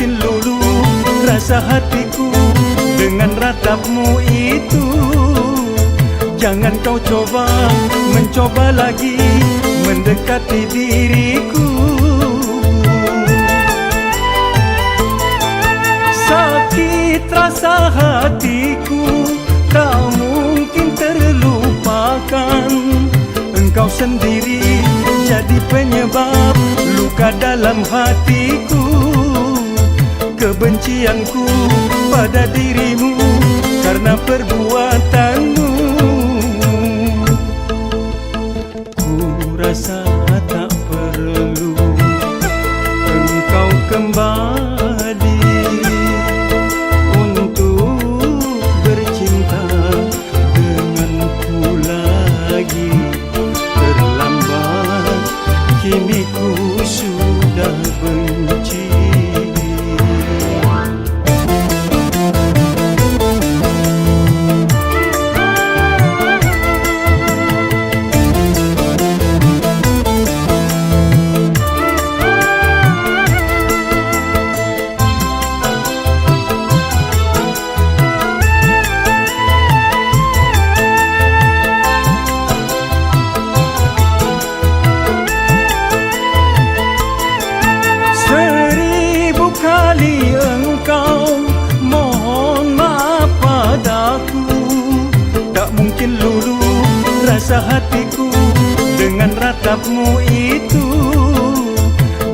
mungkin luluh rasa hatiku dengan ratapmu itu. Jangan kau coba mencoba lagi mendekati diriku. Sakit rasa hatiku tak mungkin terlupakan. Engkau sendiri jadi penyebab luka dalam hatiku. Kebencianku pada dirimu karena perbuatanmu. Ku rasa tak perlu engkau kembali untuk bercinta denganku lagi. Terlambat, kini ku sudah benci. Mungkin luluh rasa hatiku dengan ratapmu itu.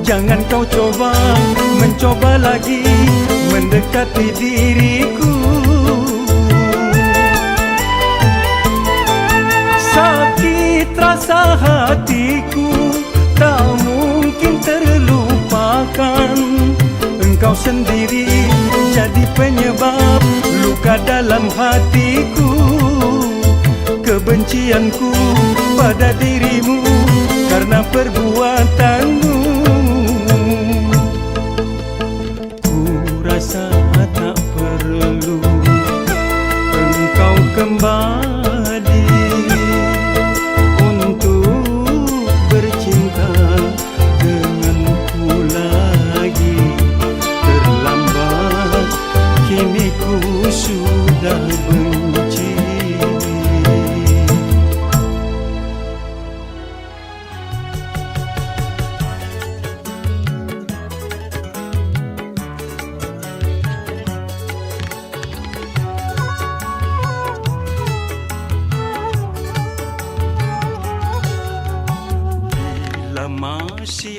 Jangan kau coba mencoba lagi mendekati diriku. Sakit rasa hatiku tak mungkin terlupakan. Engkau sendiri jadi penyebab luka dalam hatiku. Kebencianku pada dirimu karena perbuatanmu. Ku rasa tak perlu engkau kembali untuk bercinta denganku lagi. Terlambat, kini ku sudah benci. Masih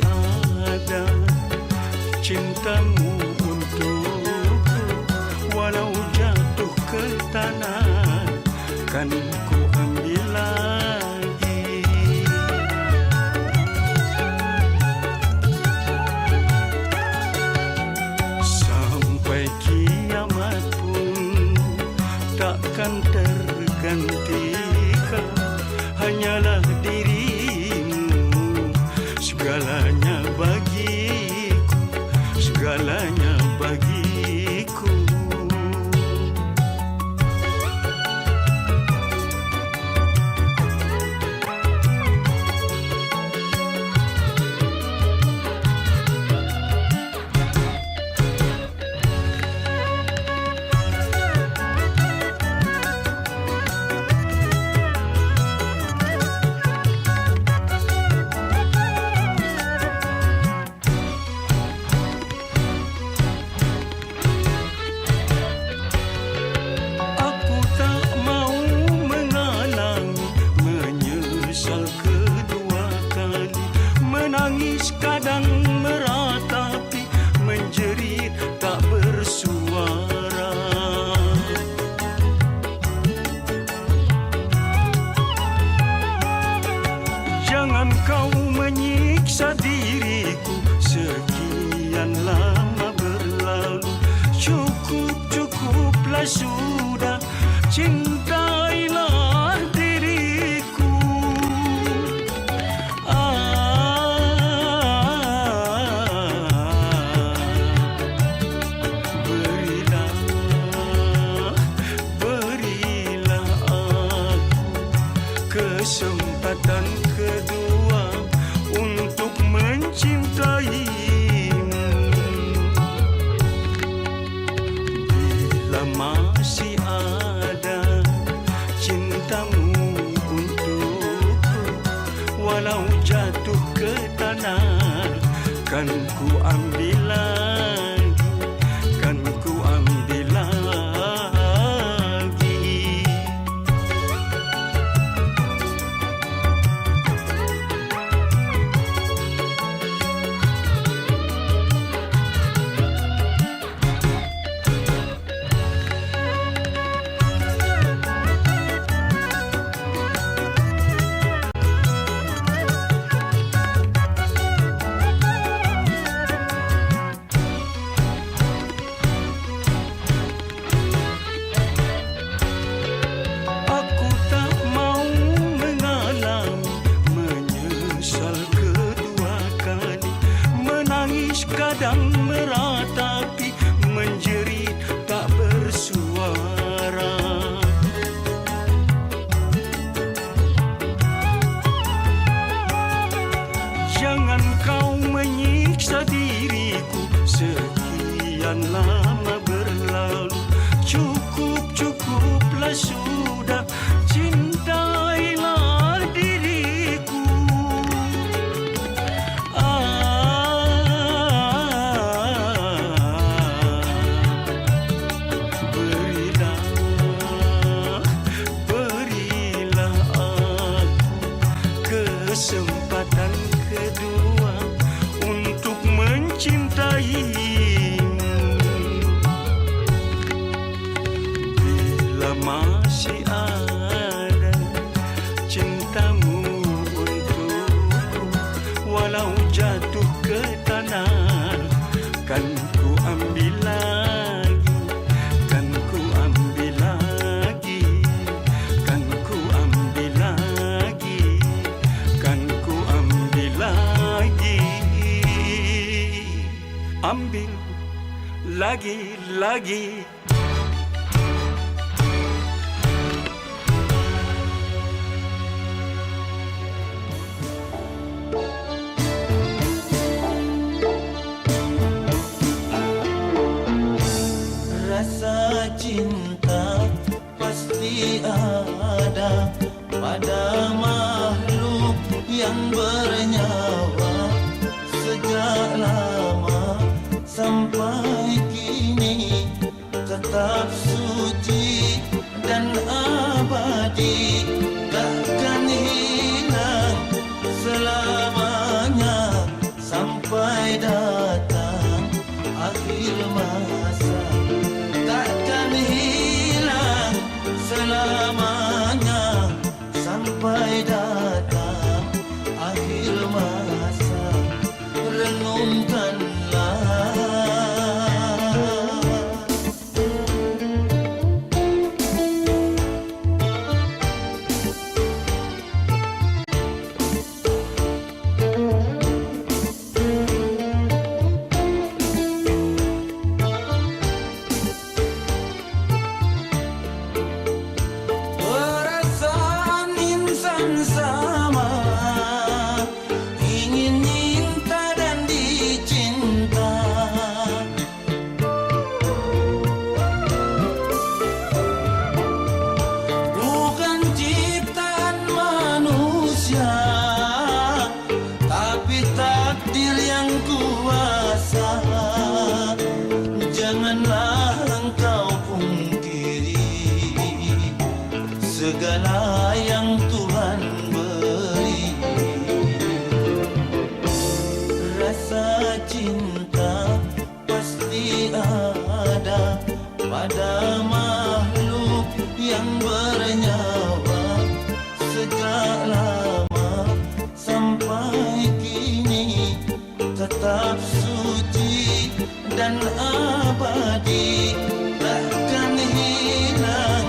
ada cintamu untukku, walau jatuh ke tanah kan ku ambil lagi. Sampai kiamat pun takkan tergantikan, hanyalah dirimu segalanya bagiku, segalanya bagiku. Menangis kadang meratapi, menjerit tak bersuara. Jangan kau menyiksa diriku, sekian lama berlalu. Cukuplah sudah, cintailah diriku. Berilah aku kesempatan kedua untuk mencintaimu. masih ada cintamu untukku, walau jatuh ke tanah, kan ku ambil lagi, kan ku ambil lagi. Aku tak mau mengalami menyesal kedua kali, menangis kadang meratapi, menjerit tak bersuara. Jangan kau menyiksa diriku, sekian lama berlalu. Cukuplah sudah, cintailah diriku. Berilah aku kesempatan kedua untuk mencintaimu. Bila masih ada cintamu untukku, walau jatuh ke tanah, kan ku ambil lagi, kan ku ambil lagi, kan ku ambil lagi, kan ku ambil lagi. Ambil lagi. Rasa cinta pasti ada pada makhluk yang bernyawa. Sejak lama sampai kini tetap suci dan abadi, takkan hilang selamanya sampai datang akhir masa. Takkan hilang selamanya sampai datang akhir masa. Renungkanlah. Perasaan insan sama, ingin cinta dan dicinta. Bukan ciptaan manusia, tapi takdir yang kuasa. Janganlah engkau pungkiri segala yang Tuhan beri. Rasa cinta pasti ada pada makhluk yang bernyawa. Sejak lama sampai kini tetap suci dan abadi, takkan hilang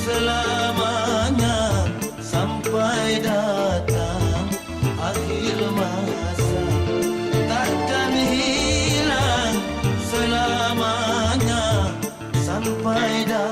selamanya sampai datang akhir masa. Takkan hilang selamanya sampai datang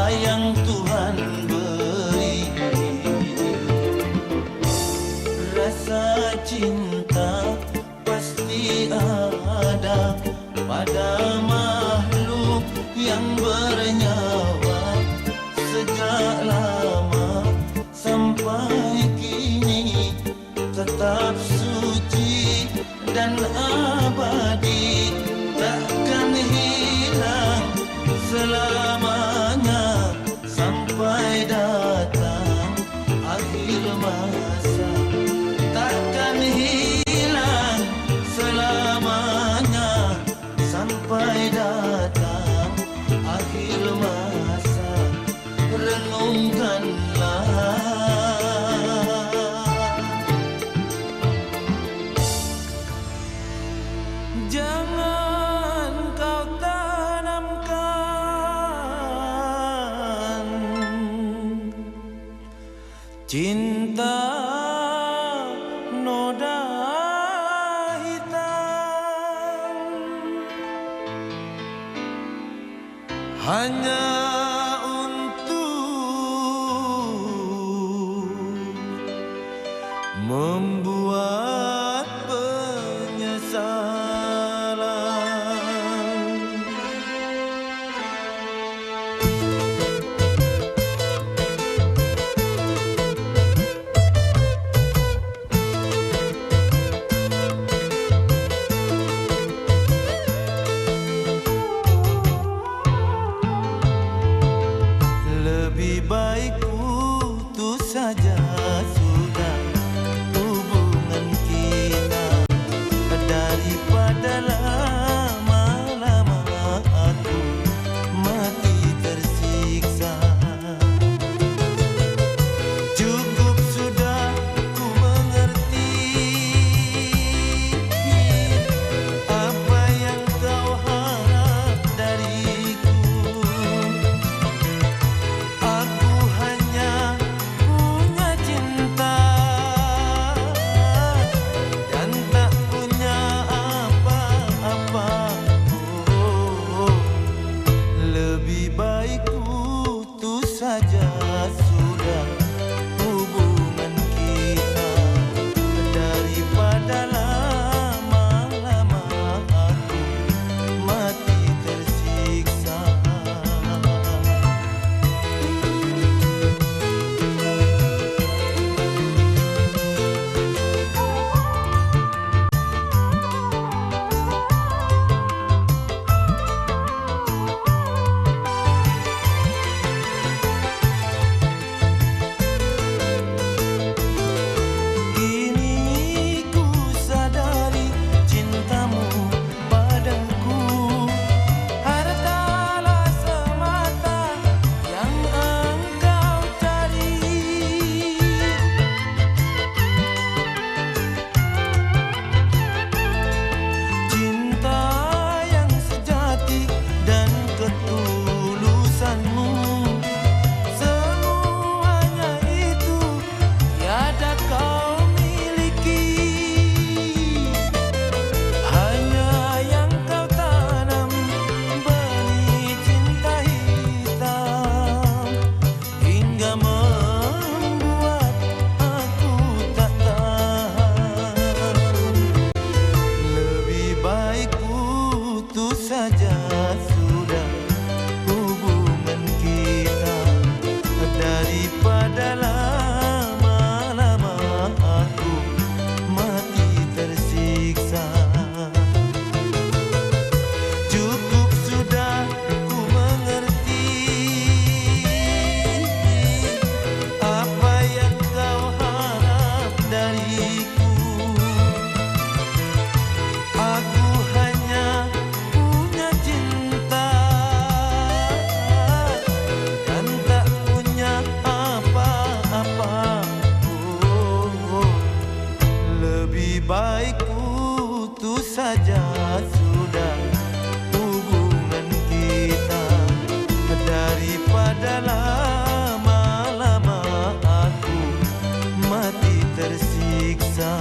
yang Tuhan beri. Rasa cinta pasti ada pada makhluk yang bernyawa. Sejak lama sampai kini tetap suci dan abadi, takkan hilang selamanya sampai datang akhir masa. Takkan hilang selamanya sampai datang akhir masa. Renungkanlah, jangan kau tanamkan cinta noda hitam hanya untuk membuat penyesalan. Lebih baik putus saja sudah hubungan kita daripada lama-lama aku mati tersiksa. Cukup sudah ku mengerti apa yang kau harap dariku. Aku hanya punya cinta dan tak punya apa-apa. Oh, lebih baik putus saja sudah hubungan kita daripada lama-lama aku mati tersiksa. Kini ku sadari cintamu padaku hartalah semata yang engkau cari. Cinta yang sejati dan ketulusanmu, semuanya itu tiada kau miliki. Hanya yang kau tanam benih cinta hitam hingga membuat aku tak tahan. Lebih baik putus saja sudah hubungan kita daripada lama-lama aku mati tersiksa. Cukup sudah ku mengerti apa yang kau harap dariku. Aku hanya punya cinta dan tak punya apa-apa. Oh, lebih baik putus saja sudah hubungan kita daripada lama-lama aku mati tersiksa.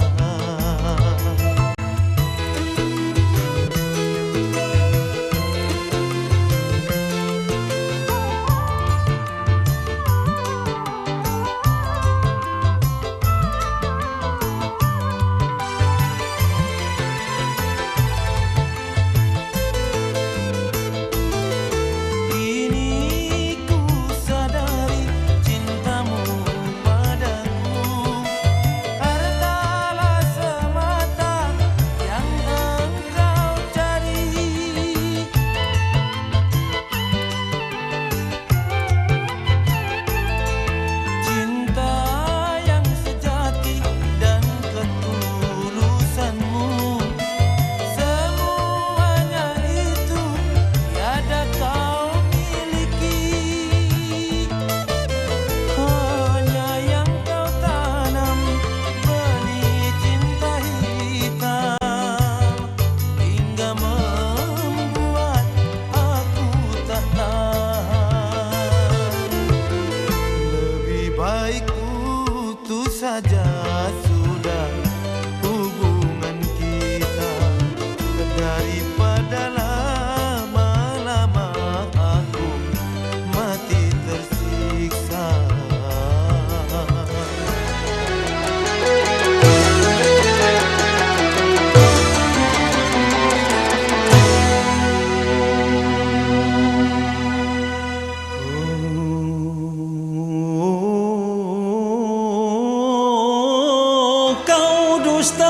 dusta,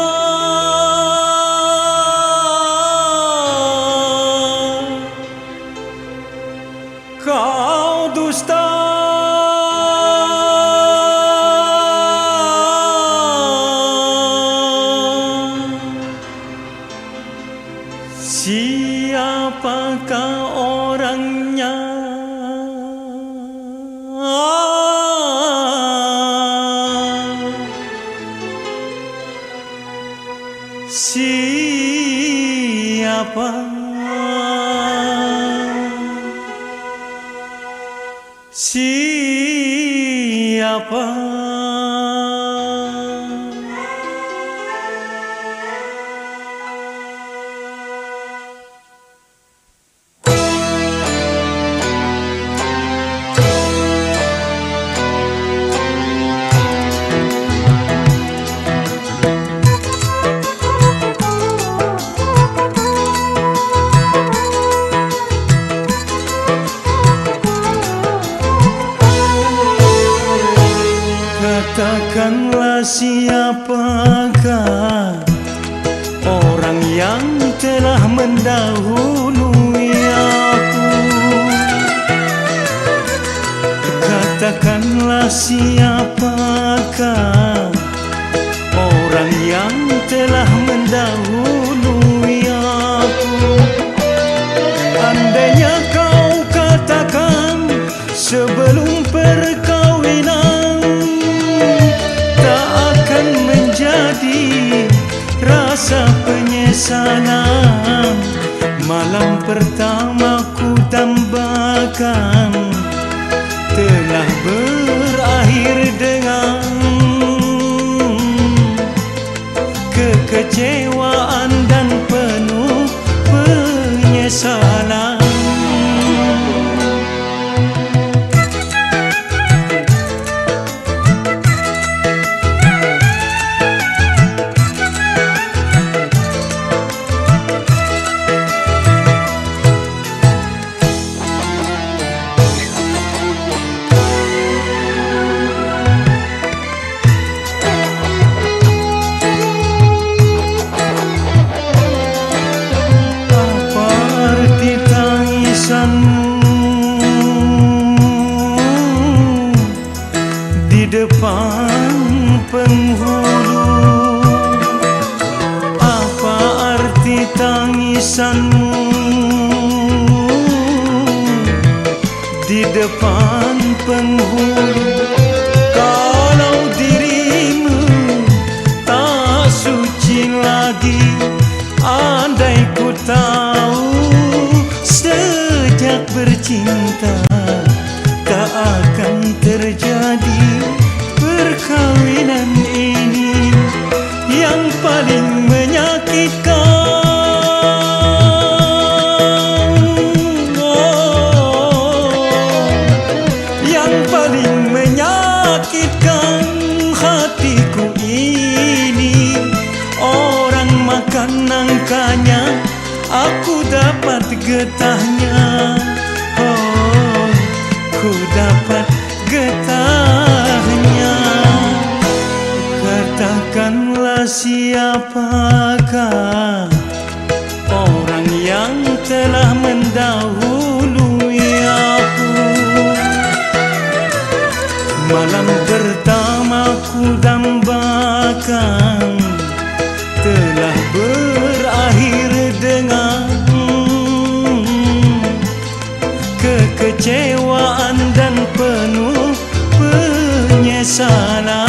kau dusta. Siapakah orangnya? Siapa? Siapa? Katakanlah siapakah orang yang telah mendahului aku. Katakanlah siapakah orang yang telah mendahului aku. Andainya kau katakan sebelum perkawinan, tak akan menjadi rasa penyesalan. Malam pertama ku dambakan telah berakhir dengan kekecewaan dan penuh penyesalan. Di depan penghulu, apa arti tangisanmu di depan penghulu? Kalau dirimu tak suci lagi, andai ku tahu sejak bercinta tak akan terjadi perkawinan ini yang paling menyakitkan. Yang paling menyakitkan hatiku ini, orang makan nangkanya aku dapat getahnya. Oh, ku dapat getahnya. Katakanlah siapakah orang yang telah mendahului aku. Malam pertama ku dambakan telah berakhir dengan kekecewaan dan penuh penyesalan.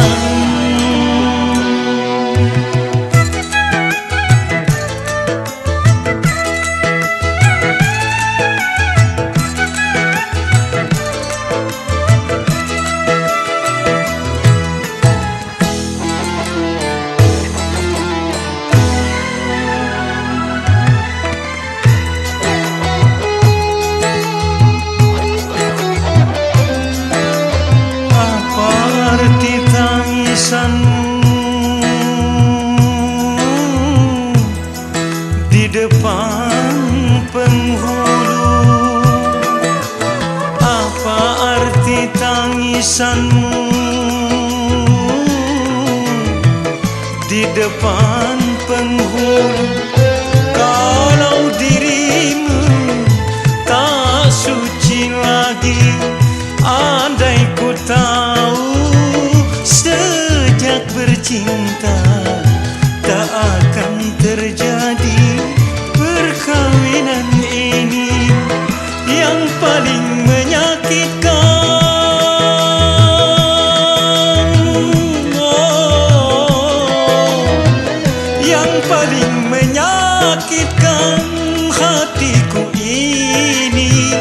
Di depan penghulu, apa arti tangisanmu di depan penghulu. Kalau dirimu tak suci lagi, andai ku tahu sejak bercinta tak akan terjadi perkahwinan ini yang paling menyakitkan. Yang paling menyakitkan hatiku ini,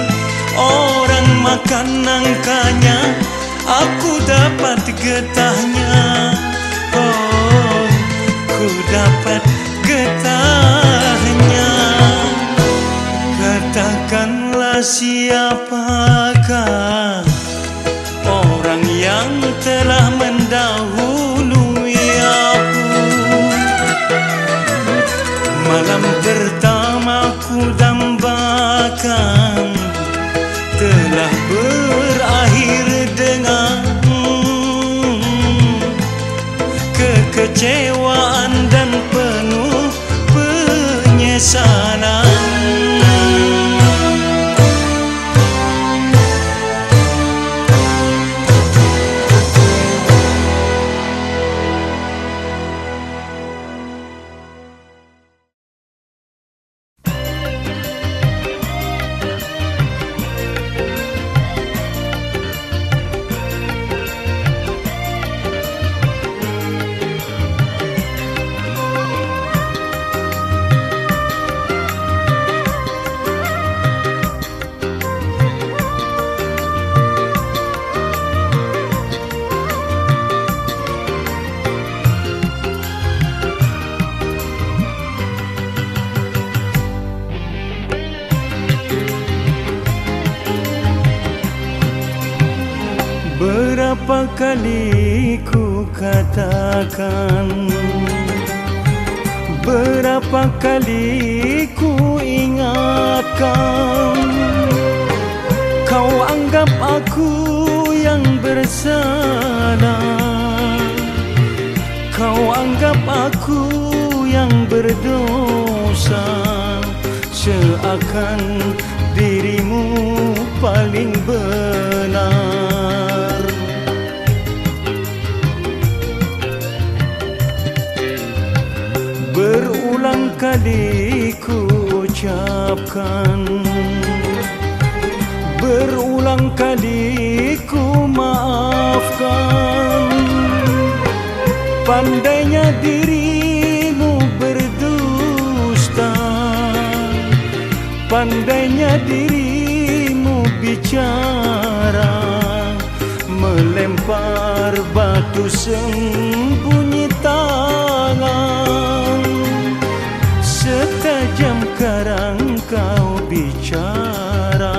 orang makan nangkanya, aku dapat getahnya. Oh, ku dapat getahnya. Katakanlah siapakah orang yang telah mendahului aku. Malam pertama ku dambakan telah berakhir dengan kekecewaan dan penuh penyesalan. Berapa kali ku katakan, berapa kali ku ingatkan, kau anggap aku yang bersalah, kau anggap aku yang berdosa, seakan dirimu paling benar. Berulang kali ku ucapkan, berulang kali ku maafkan, pandainya dirimu berdusta, pandainya dirimu bicara, melempar batu sembunyi tangan, setajam karang kau bicara.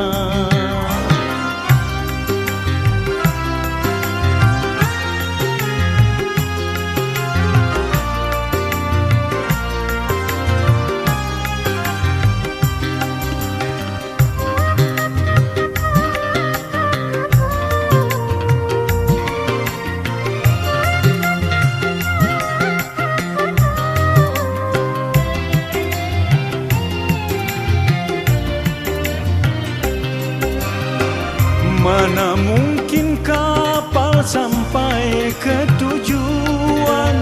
Mana mungkin kapal sampai ke tujuan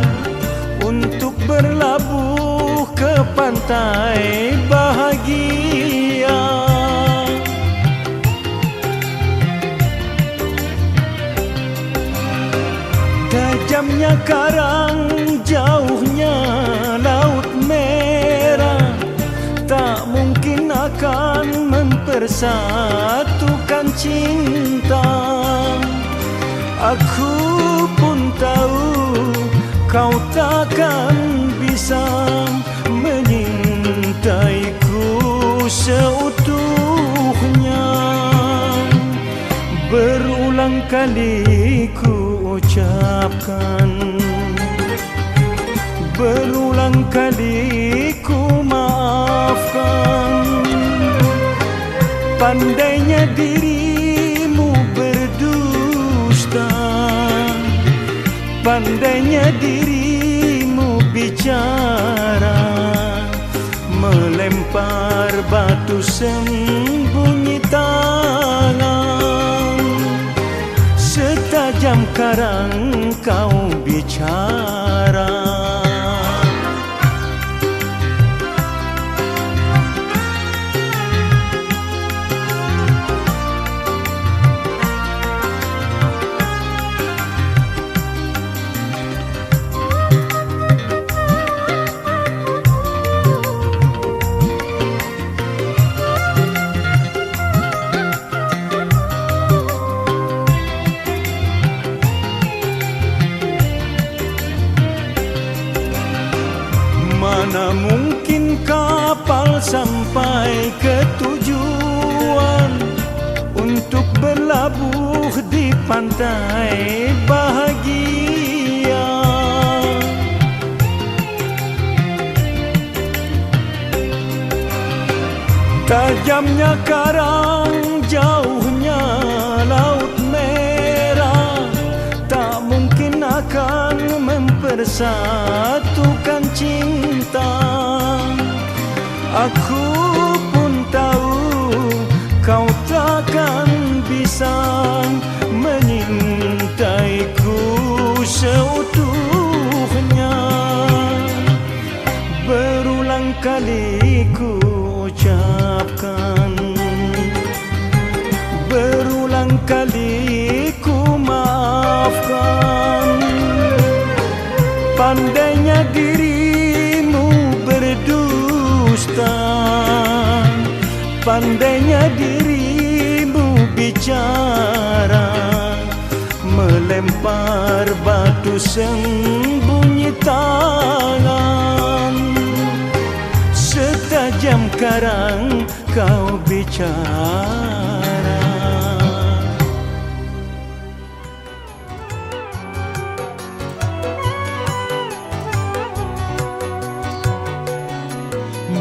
untuk berlabuh ke pantai bahagia. Tajamnya karang, jauhnya laut merah, tak mungkin akan mempersatukan cinta. Aku pun tahu kau takkan bisa menyintaiku seutuhnya. Berulang kali ku ucapkan, berulang kali ku maafkan, pandainya dirimu berdusta, pandainya dirimu bicara, melempar batu sembunyi tangan. Setajam karang kau bicara. Mana mungkin kapal sampai ke tujuan untuk berlabuh di pantai bahagia. Tajamnya karang, jauhnya laut merah, tak mungkin akan mempersatukan cinta. Aku pun tahu kau takkan bisa menyintaiku seutuhnya. Berulang kali ku ucapkan, berulang kali ku maafkan. Pandainya dirimu berdusta, pandainya dirimu bicara, melempar batu sembunyi tangan. Setajam karang kau bicara.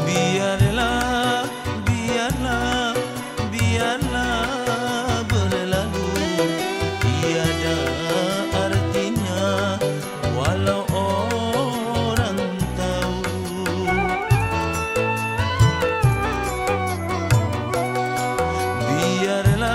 Biarlah, biarlah, biarlah berlalu, tiada artinya walau orang tahu. Biarlah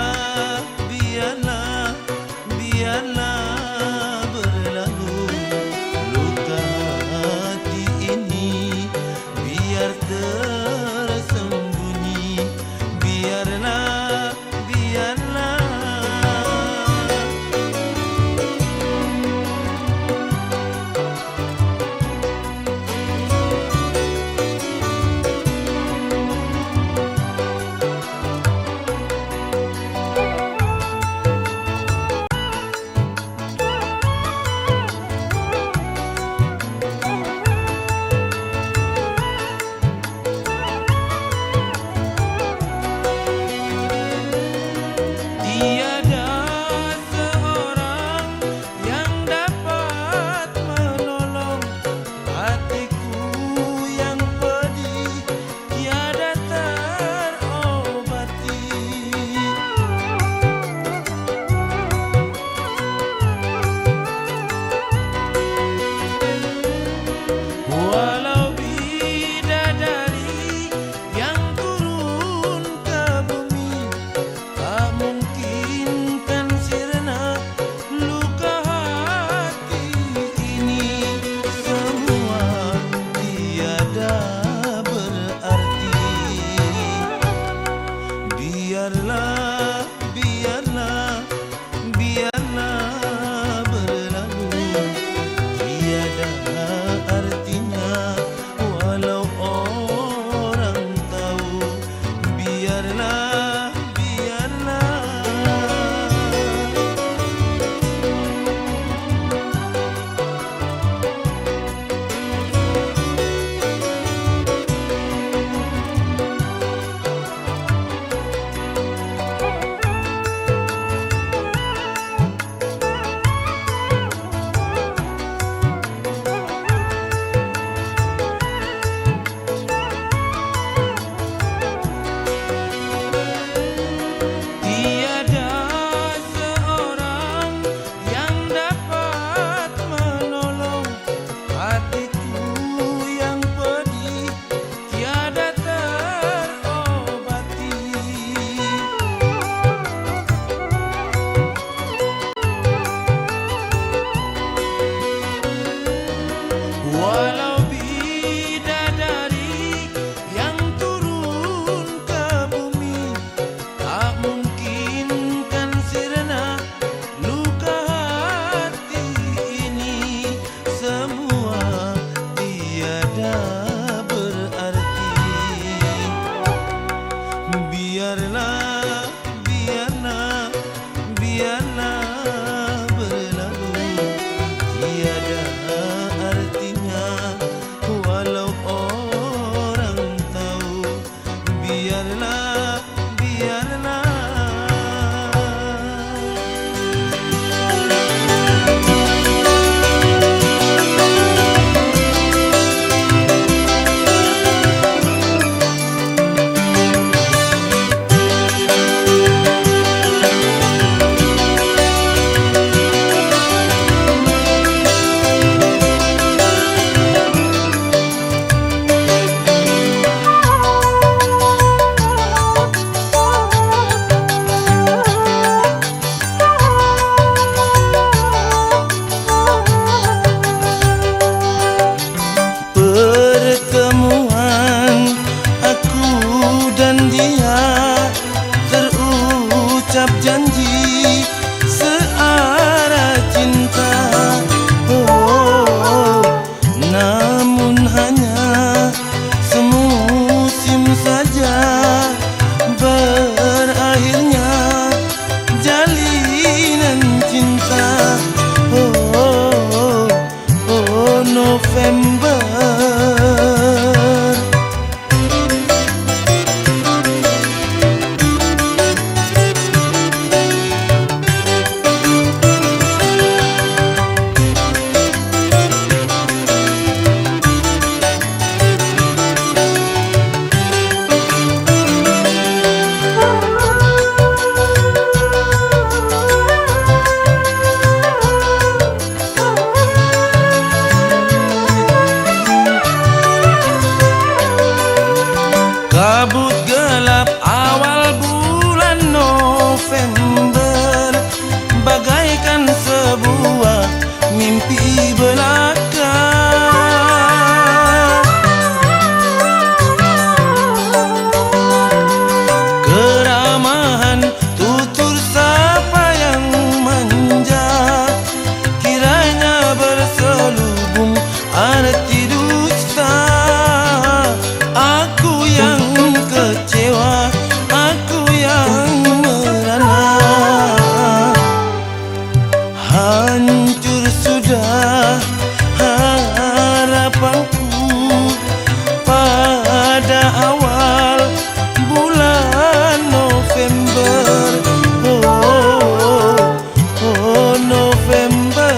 bagaikan sebuah mimpi belaka. Keramahan tutur sapa yang manja, kiranya berselubung arti dusta. Aku yang kecewa, aku yang merana. Hancur sudah harapanku pada awal bulan November. Oh November.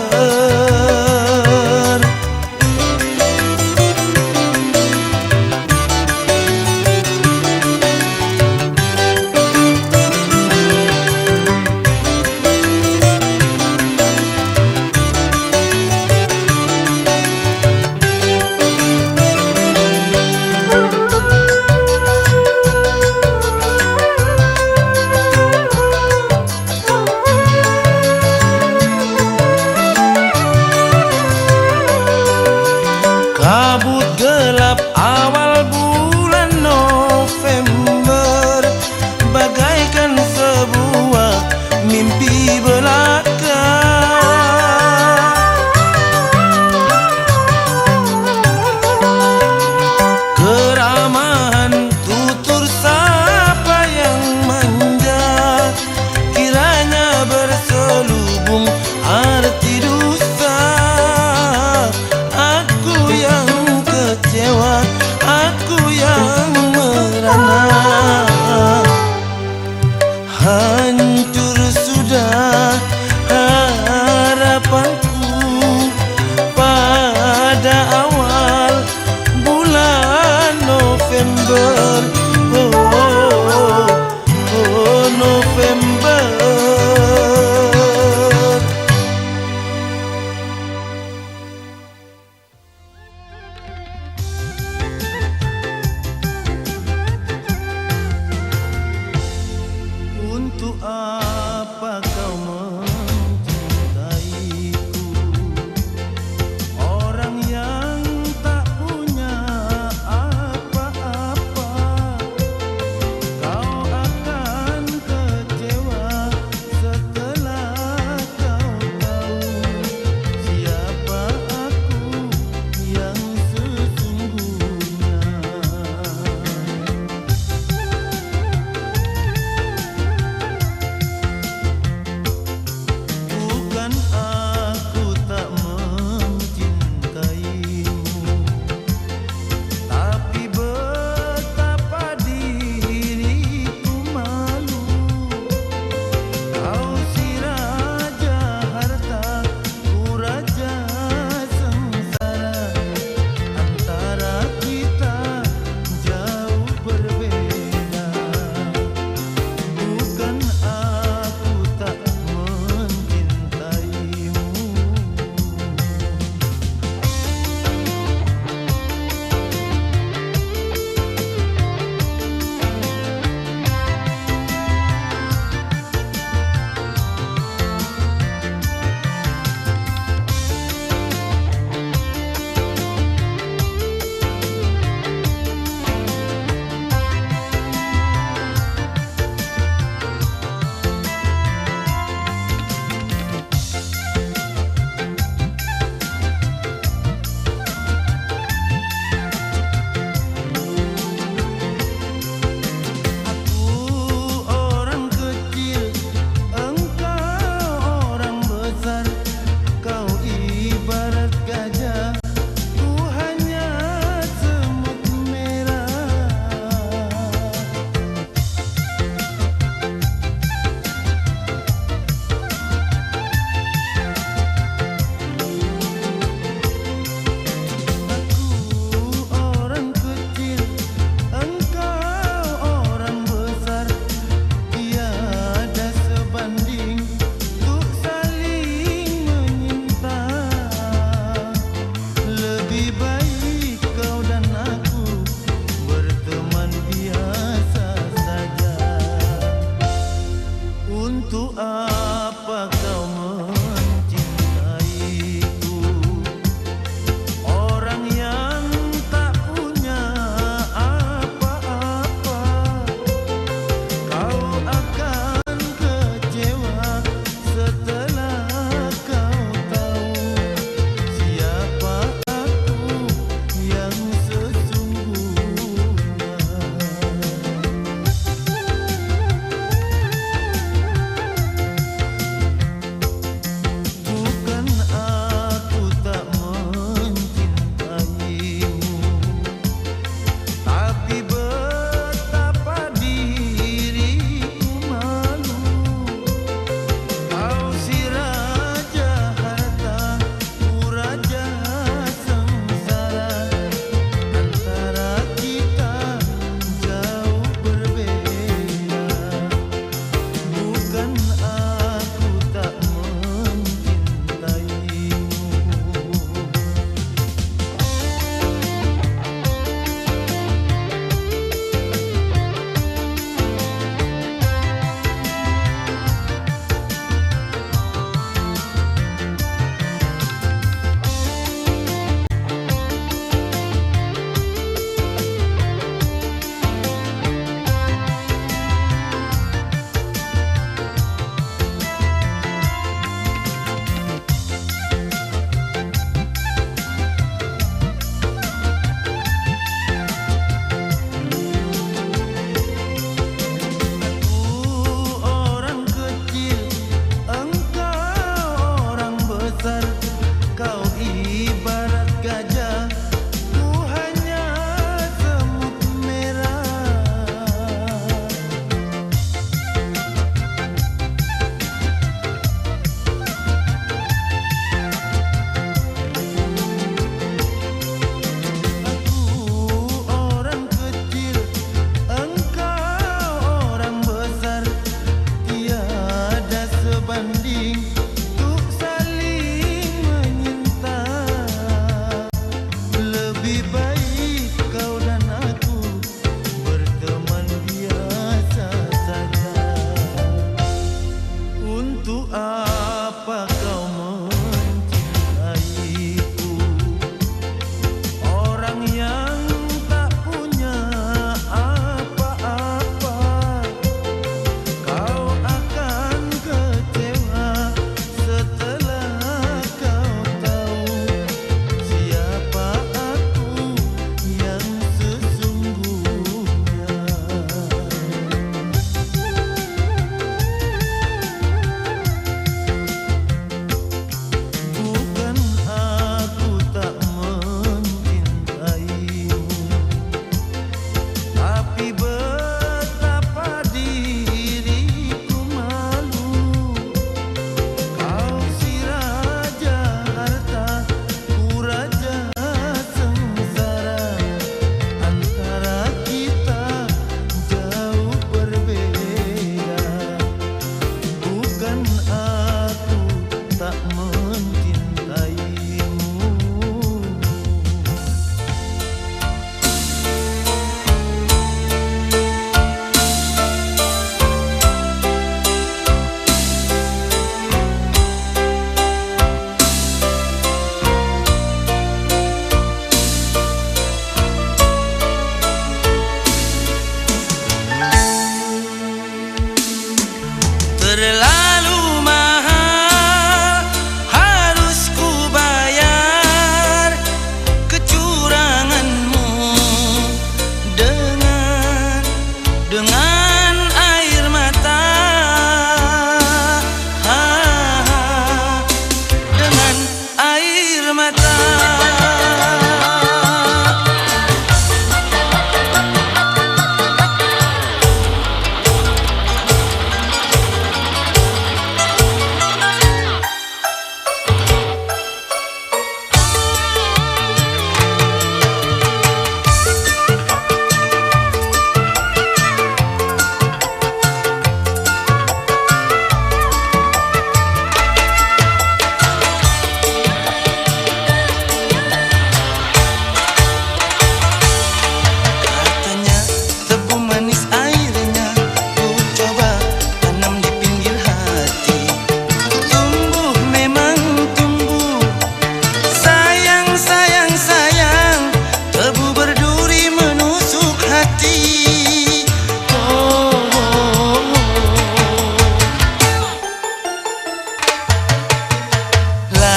Kabut gelap awal bulan November, bagaikan sebuah mimpi belaka. Keramahan tutur sapa yang manja, kiranya berselubung arti dusta. Aku yang kecewa, aku yang merana. Hancur sudah harapanku pada awal bulan November. Oh November. Untuk apa kau mencintaiku, orang yang tak punya apa-apa?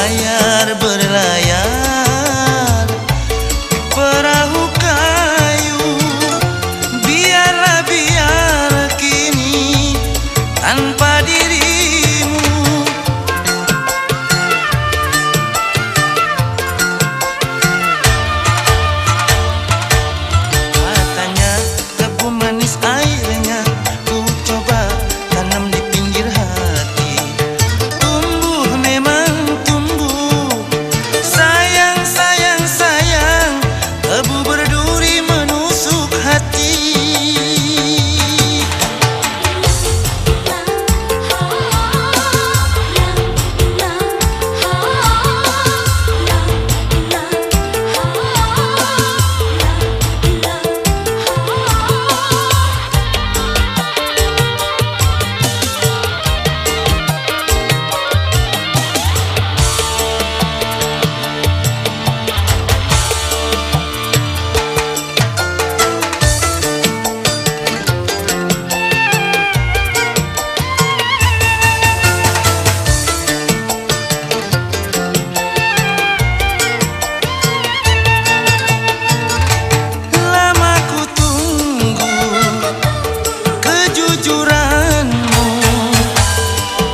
layar berlayar perahu kayu, biarlah biar kini tanpa dirimu. Katanya tebu manis airnya, ku coba tanam di pinggir hati. Tumbuh memang tumbuh, sayang sayang sayang, tebu berduri menusuk hati.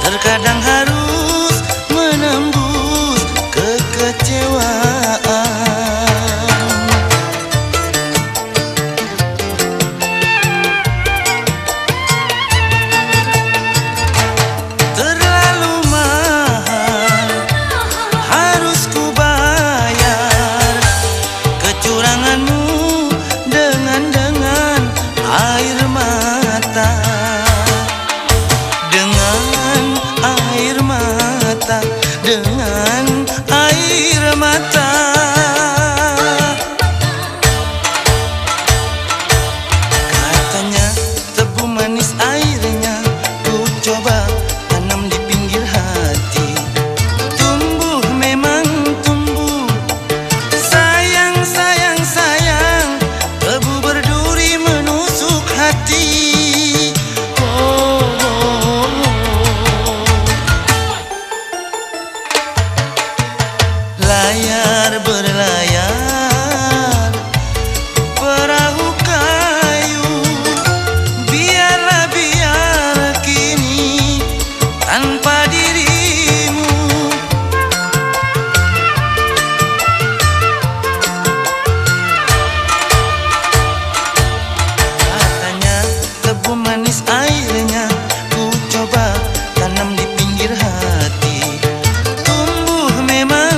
Terkadang harus menembus kekecewaan. Terlalu mahal harus ku bayar kecuranganmu dengan air mata. Dengan air mata. Katanya tebu manis airnya, ku coba tanam di pinggir hati. Tumbuh memang tumbuh, sayang sayang sayang, tebu berduri menusuk hati. Layar berlayar perahu kayu, biarlah biar kini tanpa dirimu. Katanya tebu manis airnya, ku coba tanam di pinggir hati. Tumbuh memang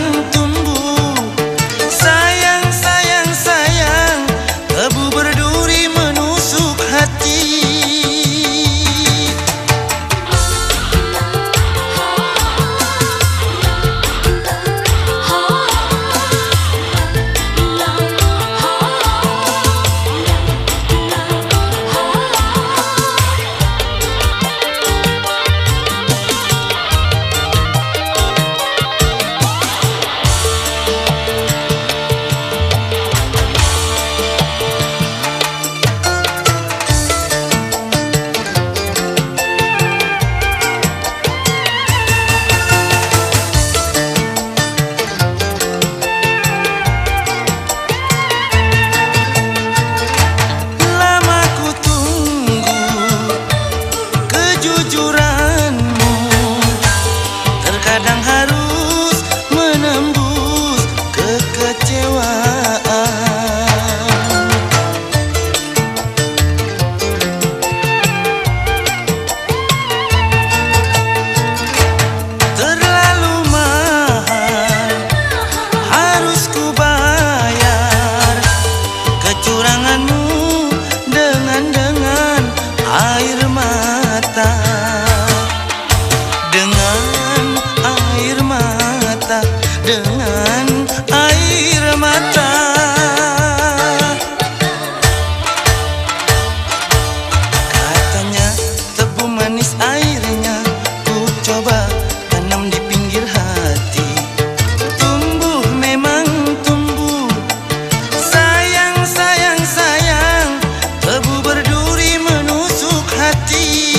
terkadang harus menembus kekecewaan. Terlalu mahal harus ku bayar kecuranganmu dengan air mata. Dengan air mata. Katanya tebu manis airnya, ku coba tanam di pinggir hati. Tumbuh memang tumbuh, sayang sayang sayang, tebu berduri menusuk hati.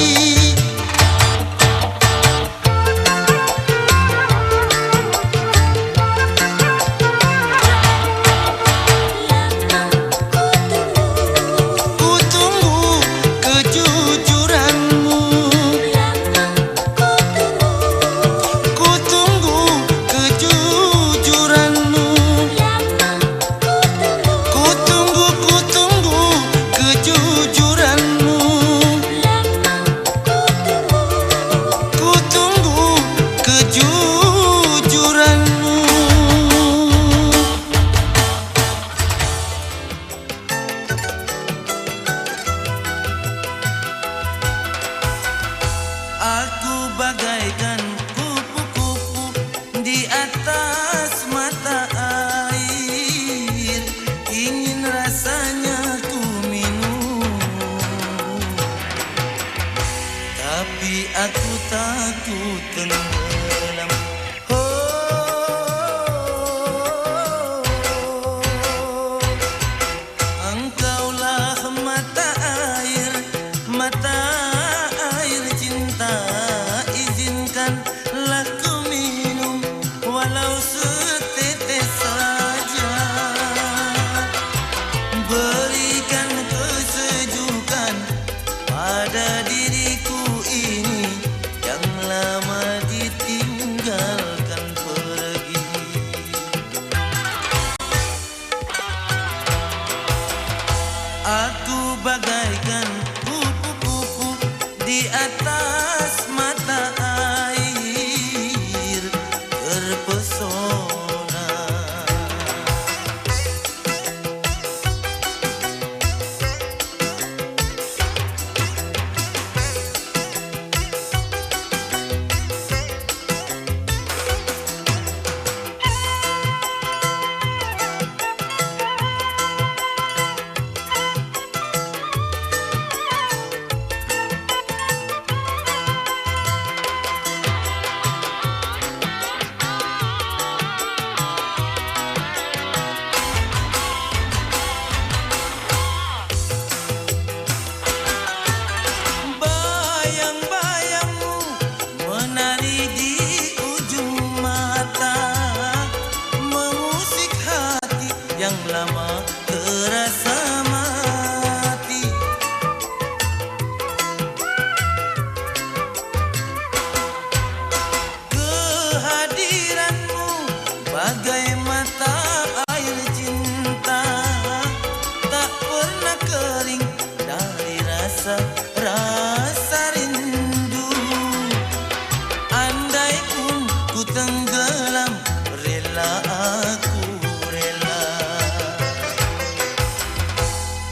tenggelam, rela aku rela.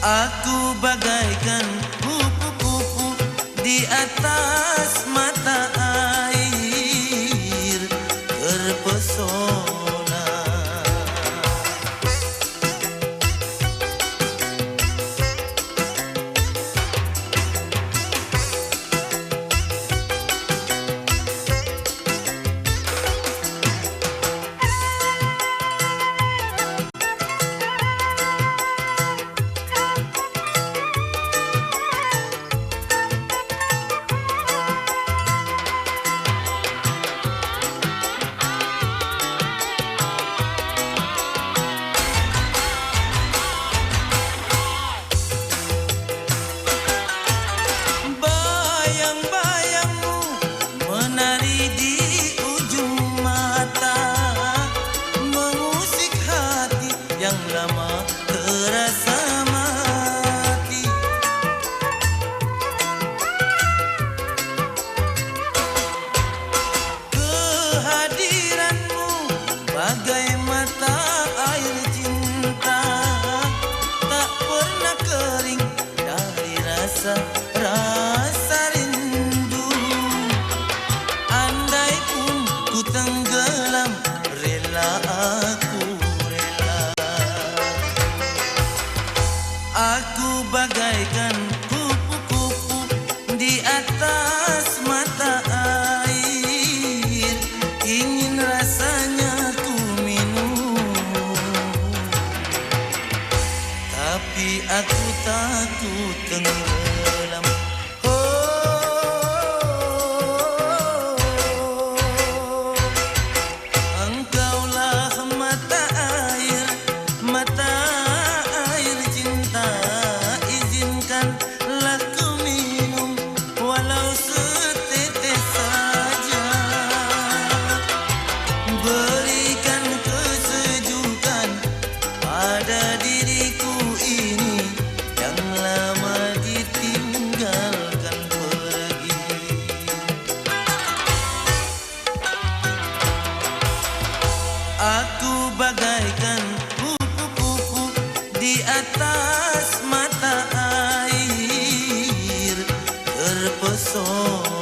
Aku bagaikan kupu-kupu di atas mata air, terpesona. Bayang-bayangmu menari di ujung mata, mengusik hati yang lama terasa mati. Kehadiranmu bagai mata air cinta, tak pernah kering dari rasa rindu. Andai pun ku tenggelam, rela aku rela. Aku bagaikan kupu-kupu di atas mata air, ingin rasanya ku minum, tapi aku takut tenggelam. Engkaulah mata air cinta, izinkanlah ku minum walau setetes saja. Berikan kesejukan pada diriku ini yang lama ditinggalkan pergi. Aku bagaikan kupu-kupu di atas mata air, terpesona.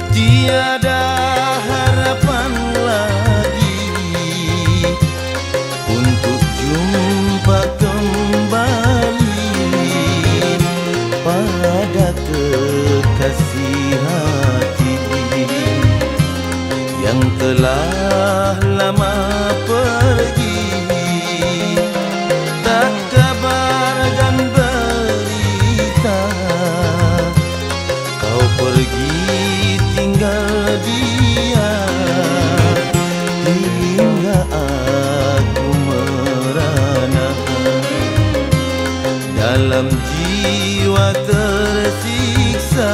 Tiada harapan lagi untuk jumpa kembali pada kekasih hati yang telah lama pergi. Tak kabar dan berita, kau pergi tinggal dia, hingga aku merana dalam jiwa tersiksa.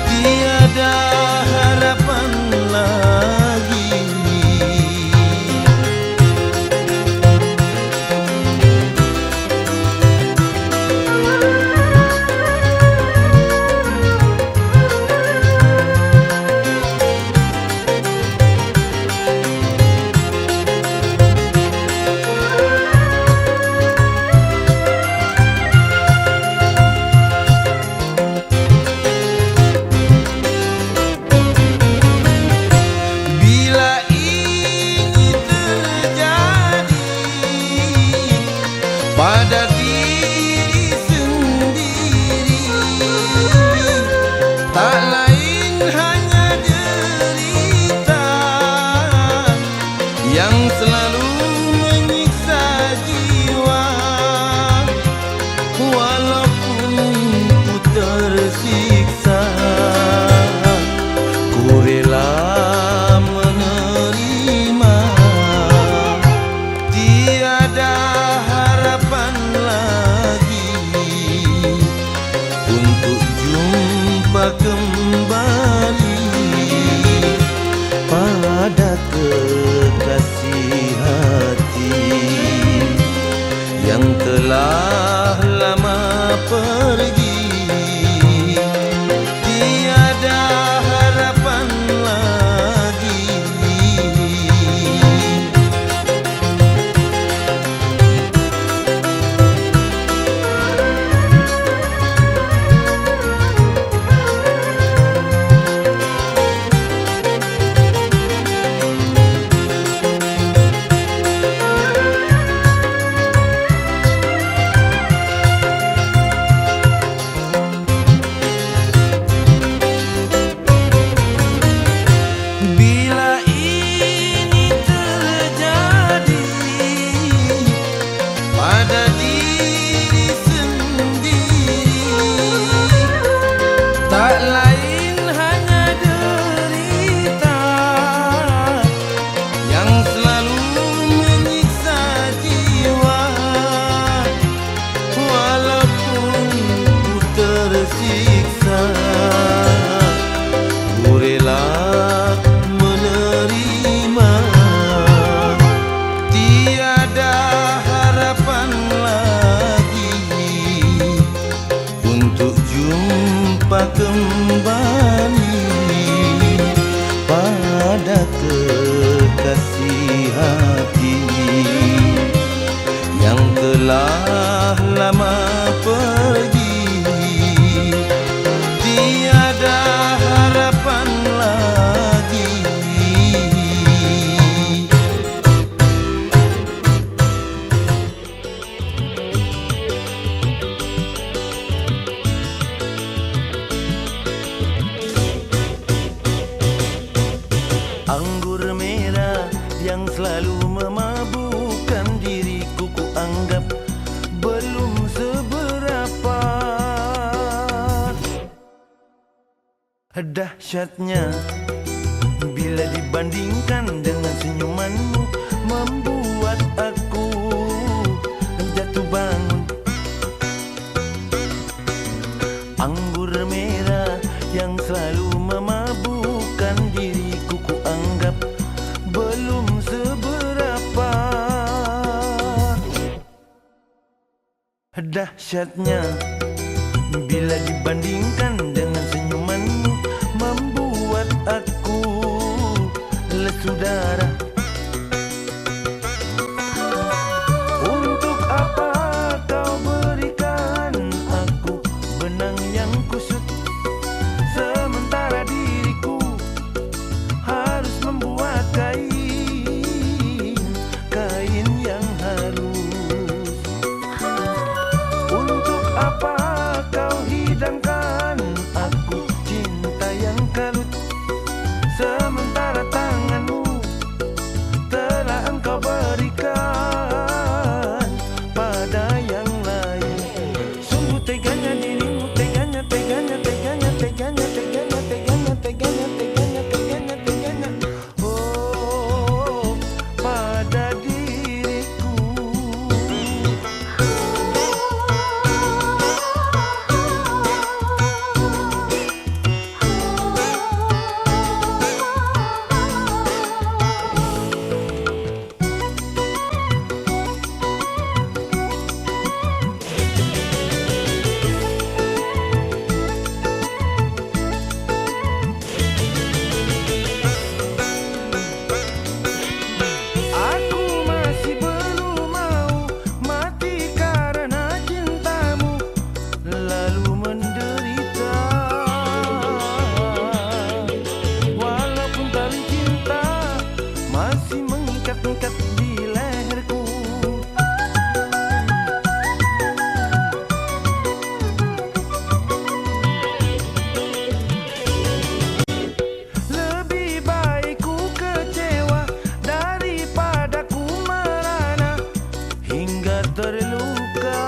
Tiada harapan lagi. pada diri sendiri, tak lain hanya derita yang selalu menyiksa jiwa. Walaupun ku tersiksa, ku rela menerima yang selalu memabukkan diriku, ku anggap belum seberapa. Dahsyatnya bila dibandingkan dengan senyumanmu, membuat aku jatuh bangun. Anggur merah yang selalu memabukkan diriku, ku anggap belum seberapa. Dahsyatnya bila dibandingkan dengan senyumanmu, membuat aku lesu darah. Untuk apa kau berikan aku benang yang kusut, sementara diriku harus membuat kain yang halus. Untuk apa kau hidangkan aku cinta yang kalut, sementara tanganmu telah engkau berikan pada yang lain. Sungguh teganya dirimu, teganya, teganya, teganya, teganya, teganya, teganya, teganya, teganya, teganya, teganya, oh, pada diriku. Aku masih belum mau mati karena cintamu, lalu menderita. Walaupun tali cinta masih mengikat-ikat di leherku. Lebih baik ku kecewa daripada ku merana hingga terluka,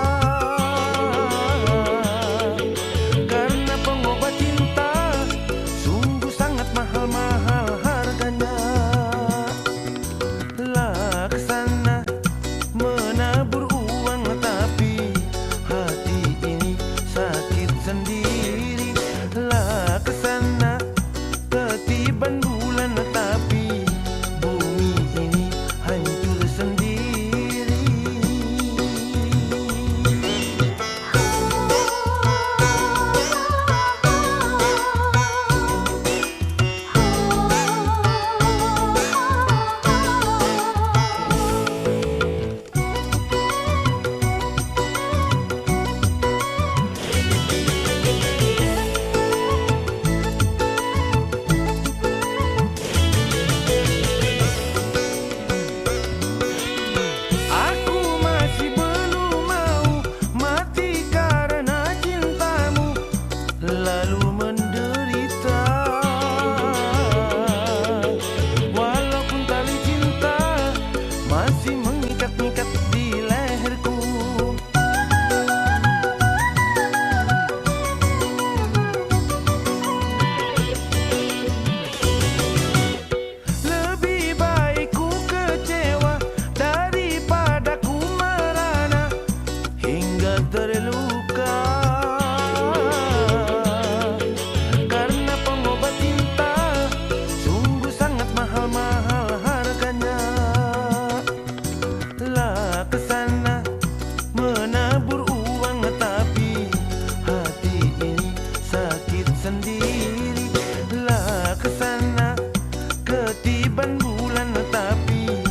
karena pengobat cinta sungguh sangat mahal-mahal harganya. Laksana menabur uang, tapi hati ini sakit sendiri. Laksana ketiban bulan, tapi bumi ini hancur sendiri. Aku masih belum mau mati karena cintamu, lalu menderita. Walaupun tali cinta masih mengikat-ikat di leherku. Lebih baik ku kecewa daripada ku merana hingga terluka, karena pengobat cinta sungguh sangat mahal-mahal harganya. Laksana menabur uang, tapi hati ini sakit sendiri. Laksana ketiban bulan, tapi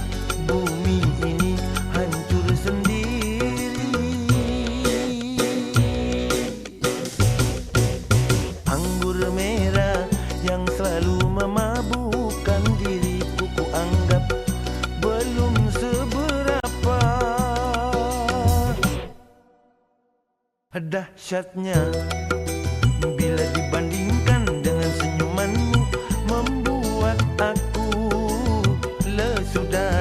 bumi ini hancur sendiri. Anggur merah yang selalu memabukkan diriku, ku anggap belum seberapa. Dahsyatnya bila dibandingkan dengan senyumanmu, membuat aku lesu darah.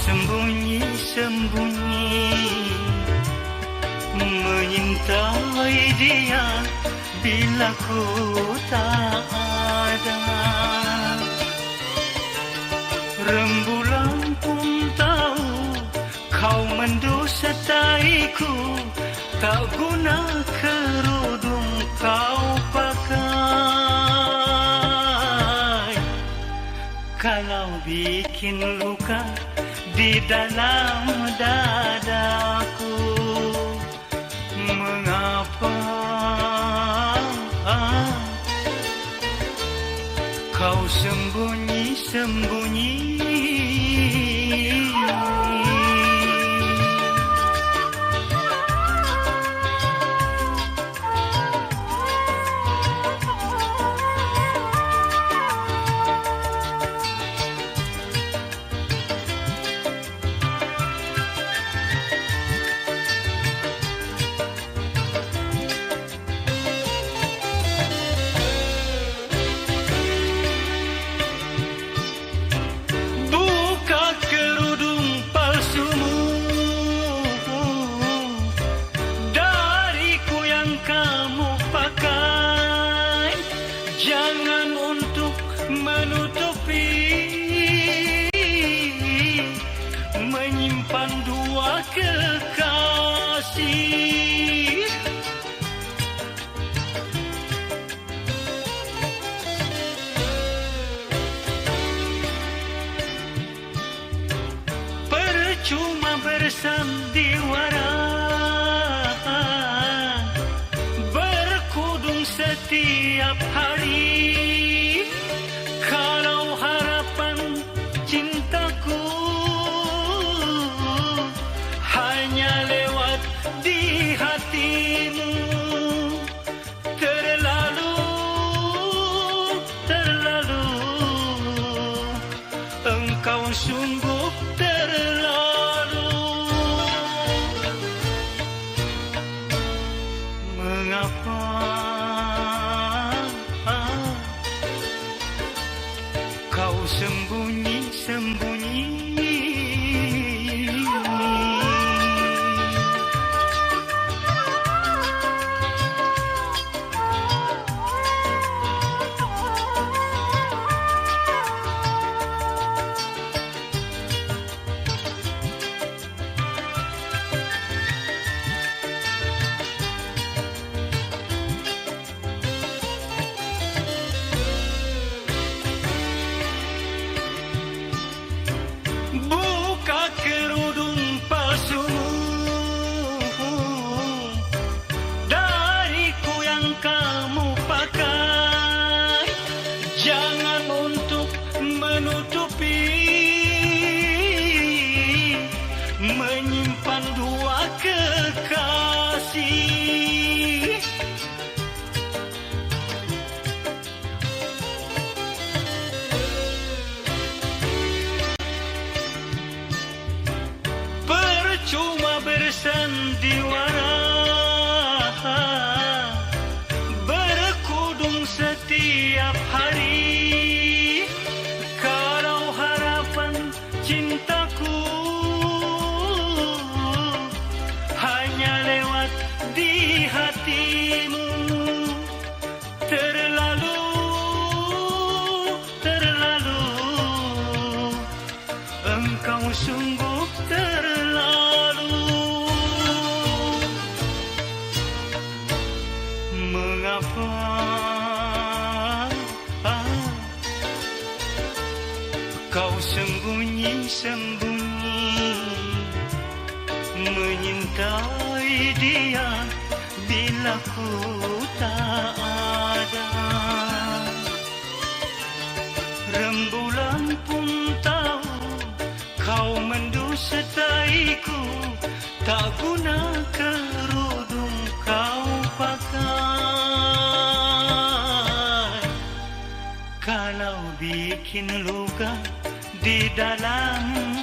sembunyi-sembunyi menyintai dia bila ku tak ada. Rembulan pun tahu kau mendustaiku, tak guna kerudung kau pakai. Kalau bikin luka di dalam dadaku, mengapa kau sembunyi-sembunyi? Jangan untuk menutupi, menyimpan dua kekasih. Percuma bersandiwara, berkudung setiap hari, kalau harapan cintaku hanya lewat di hatimu. Terlalu engkau sungguh terlalu. Mengapa kau sembunyi-sembunyi? Buka kerudung palsumu dariku yang kamu pakai. Jangan untuk menutupi, menyimpan dua kekasih. Cuma bersandiwara, berkudung setiap hari, kalau harapan cintaku hanya lewat di hatimu. Terlalu engkau sungguh terlalu. Mengapa kau sembunyi-sembunyi, menyintai dia bila ku tak ada? Rembulan pun tahu kau mendustaiku, tak guna kerudung kau pakai. Kalau bikin luka di dalam